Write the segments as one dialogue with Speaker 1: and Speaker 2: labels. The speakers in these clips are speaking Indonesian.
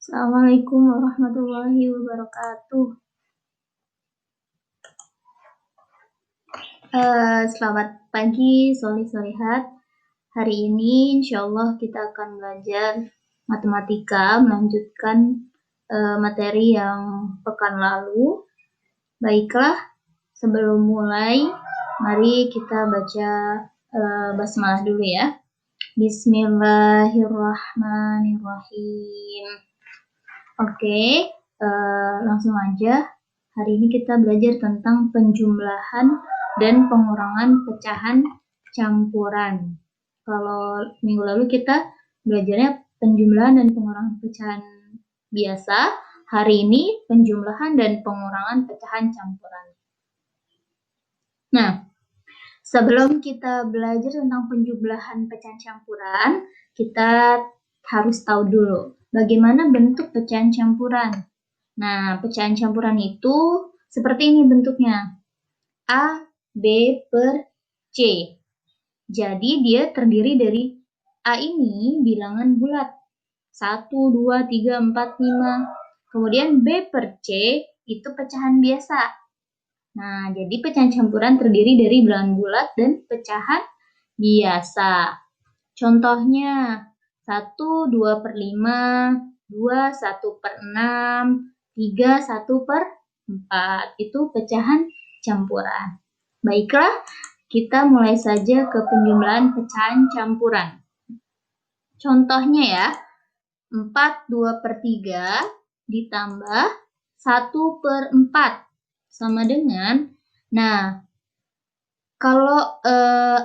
Speaker 1: Assalamualaikum warahmatullahi wabarakatuh. Selamat pagi, solih-solihat. Hari ini insya Allah kita akan belajar matematika, melanjutkan materi yang pekan lalu. Baiklah, sebelum mulai, mari kita baca basmalah dulu ya. Bismillahirrahmanirrahim. Oke, langsung aja. Hari ini kita belajar tentang penjumlahan dan pengurangan pecahan campuran. Kalau minggu lalu kita belajarnya penjumlahan dan pengurangan pecahan biasa, hari ini penjumlahan dan pengurangan pecahan campuran. Nah, sebelum kita belajar tentang penjumlahan pecahan campuran, kita harus tahu dulu bagaimana bentuk pecahan campuran. Nah, pecahan campuran itu seperti ini bentuknya. A, B per C. Jadi dia terdiri dari A ini bilangan bulat. 1, 2, 3, 4, 5. Kemudian B per C itu pecahan biasa. Nah, jadi pecahan campuran terdiri dari bilangan bulat dan pecahan biasa. Contohnya 1, 2 per 5, 2, 1 per 6, 3, 1 per 4. Itu pecahan campuran. Baiklah, kita mulai saja ke penjumlahan pecahan campuran. Contohnya ya, 4, 2 per 3 ditambah 1 per 4 sama dengan, nah, kalau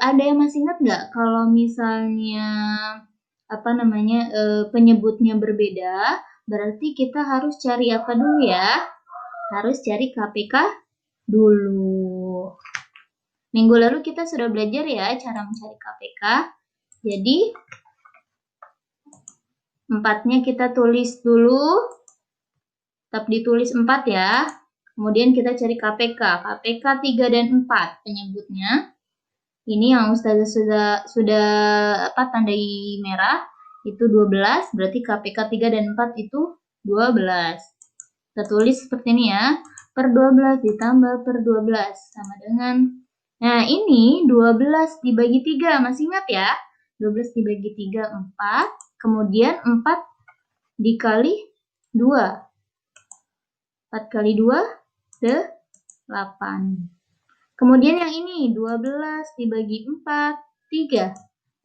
Speaker 1: ada yang masih ingat nggak kalau misalnya penyebutnya berbeda, berarti kita harus cari apa dulu ya? Harus cari KPK dulu. Minggu lalu kita sudah belajar ya cara mencari KPK. Jadi 4-nya kita tulis dulu. Tetap ditulis 4 ya. Kemudian kita cari KPK. KPK 3 dan 4 penyebutnya. Ini yang Ustazah sudah tandai merah itu 12, berarti KPK 3 dan 4 itu 12. Kita tulis seperti ini ya. Per 12 ditambah per 12 sama dengan, nah ini 12 dibagi 3, masih ingat ya? 12 dibagi 3 4, kemudian 4 dikali 2. 4 kali 2 8. Kemudian yang ini 12 dibagi 4 3.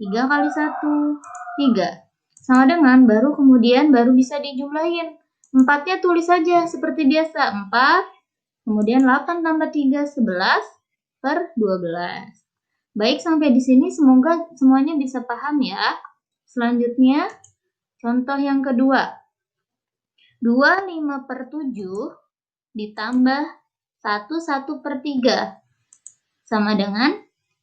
Speaker 1: 3 kali 1 3. Sama dengan baru bisa dijumlahin. 4-nya tulis saja seperti biasa. 4 kemudian 8 tambah 3 11 per 12. Baik, sampai di sini semoga semuanya bisa paham ya. Selanjutnya contoh yang kedua. 25 per 7 ditambah 1 per 3 sama dengan,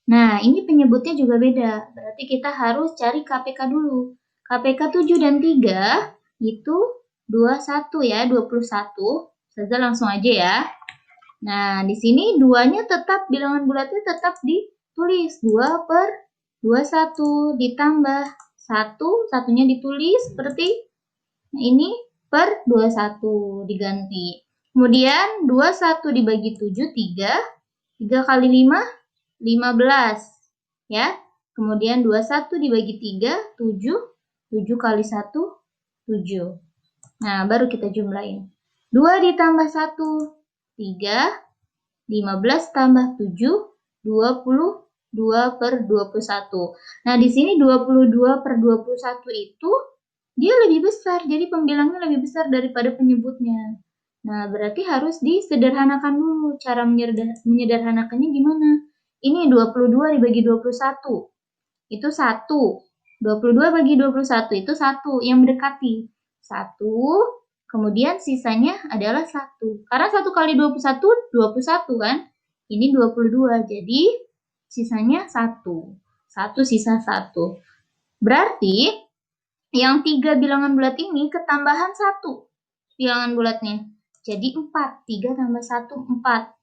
Speaker 1: nah ini penyebutnya juga beda. Berarti kita harus cari KPK dulu. KPK 7 dan 3 itu 21 ya, 21. Saja langsung aja ya. Nah, di sini 2-nya tetap, bilangan bulatnya tetap ditulis. 2 per 21 ditambah 1, satunya ditulis seperti ini per 21 diganti. Kemudian 21 dibagi 7, 3. 3 kali 5, 15. Ya. Kemudian 21 dibagi 3, 7. 7 kali 1, 7. Nah, baru kita jumlahin. 2 ditambah 1, 3. 15 tambah 7, 22 per 21. Nah, di sini 22 per 21 itu dia lebih besar. Jadi pembilangnya lebih besar daripada penyebutnya. Nah, berarti harus disederhanakan dulu. Cara menyederhanakannya gimana? Ini 22 dibagi 21. Itu 1. 22 bagi 21 itu 1 yang mendekati. 1, kemudian sisanya adalah 1. Karena 1 kali 21, 21 kan? Ini 22, jadi sisanya 1. 1 sisa 1. Berarti yang 3 bilangan bulat ini ketambahan 1 bilangan bulatnya. Jadi 4. 3 tambah 1, 4.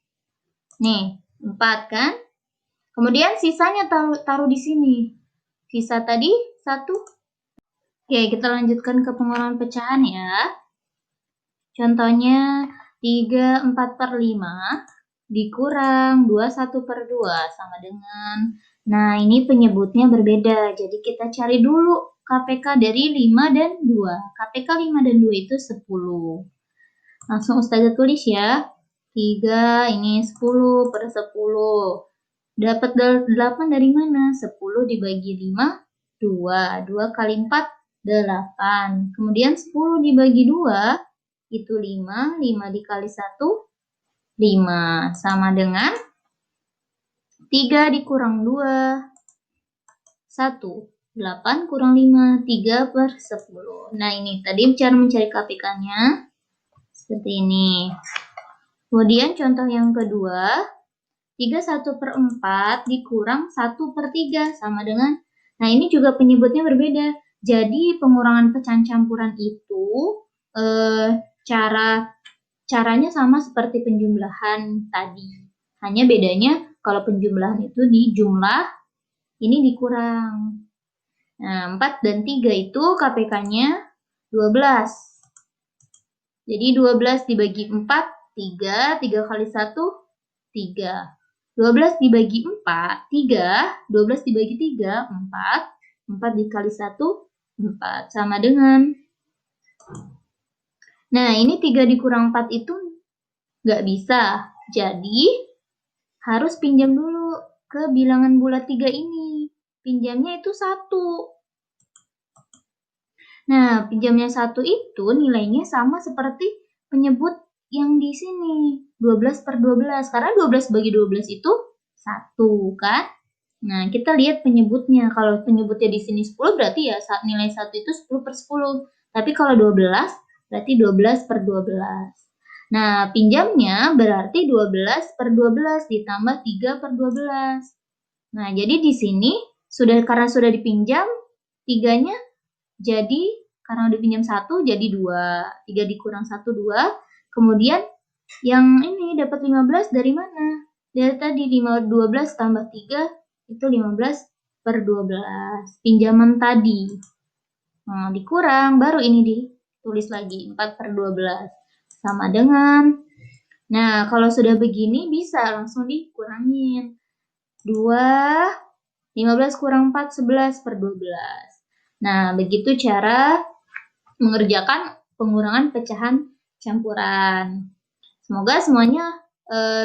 Speaker 1: Nih, 4 kan? Kemudian sisanya taruh di sini. Sisa tadi 1. Oke, kita lanjutkan ke pengurangan pecahan ya. Contohnya 3/4/5 dikurang 21/2 sama dengan, nah ini penyebutnya berbeda, jadi kita cari dulu KPK dari 5 dan 2. KPK 5 dan 2 itu 10. Langsung Ustazah tulis ya. 3 ini 10/10. Dapat 8 dari mana? 10 dibagi 5, 2. 2 kali 4, 8. Kemudian 10 dibagi 2, itu 5. 5 dikali 1, 5. Sama dengan 3 dikurang 2, 1. 8 kurang 5, 3/10. Nah, ini tadi cara mencari KPK-nya. Seperti ini. Kemudian contoh yang kedua, 31/4 dikurang 1/3 sama dengan, nah ini juga penyebutnya berbeda. Jadi pengurangan pecahan campuran itu caranya sama seperti penjumlahan tadi. Hanya bedanya kalau penjumlahan itu dijumlah, ini dikurang. Nah, 4 dan 3 itu KPK-nya 12. Jadi 12 dibagi 4, 3. 3 kali 1, 3. 12 dibagi 4, 3. 12 dibagi 3, 4. 4 dikali 1, 4. Sama dengan, nah ini 3 dikurang 4 itu nggak bisa. Jadi harus pinjam dulu ke bilangan bulat 3 ini. Pinjamnya itu 1. Nah, pinjamnya 1 itu nilainya sama seperti penyebut yang di sini. 12/12. Karena 12 bagi 12 itu 1, kan? Nah, kita lihat penyebutnya. Kalau penyebutnya di sini 10, berarti ya nilai 1 itu 10/10. Tapi kalau 12, berarti 12/12. Nah, pinjamnya berarti 12/12 ditambah 3/12. Nah, jadi di sini karena sudah dipinjam, 3-nya jadi karena udah pinjam 1 jadi 2. 3 dikurang 1, 2. Kemudian yang ini dapat 15 dari mana? Dari tadi 12 tambah 3 itu 15/12. Pinjaman tadi. Nah, dikurang, baru ini ditulis lagi 4/12. Sama dengan, nah kalau sudah begini bisa langsung dikurangin. 2, 15 kurang 4, 11/12. Nah, begitu cara mengerjakan pengurangan pecahan campuran. Semoga semuanya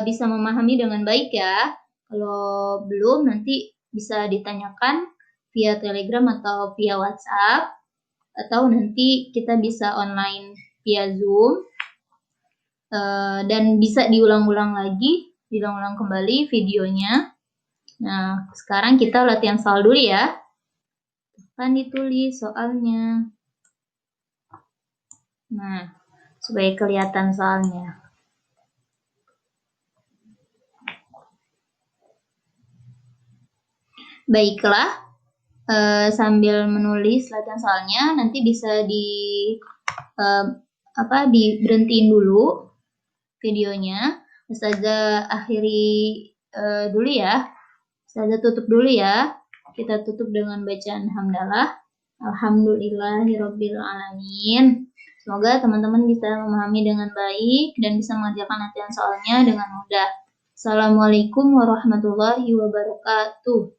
Speaker 1: bisa memahami dengan baik ya. Kalau belum, nanti bisa ditanyakan via Telegram atau via WhatsApp, atau nanti kita bisa online via Zoom, dan bisa diulang-ulang kembali videonya. Nah, sekarang kita latihan soal dulu ya. Kan ditulis soalnya. Nah, supaya kelihatan soalnya. Baiklah, sambil menulis latihan soalnya, nanti bisa diberhentiin dulu videonya. Ustazah akhiri dulu ya. Ustazah tutup dulu ya. Kita tutup dengan bacaan hamdalah. Alhamdulillahirabbil alamin. Semoga teman-teman bisa memahami dengan baik dan bisa mengerjakan latihan soalnya dengan mudah. Assalamualaikum warahmatullahi wabarakatuh.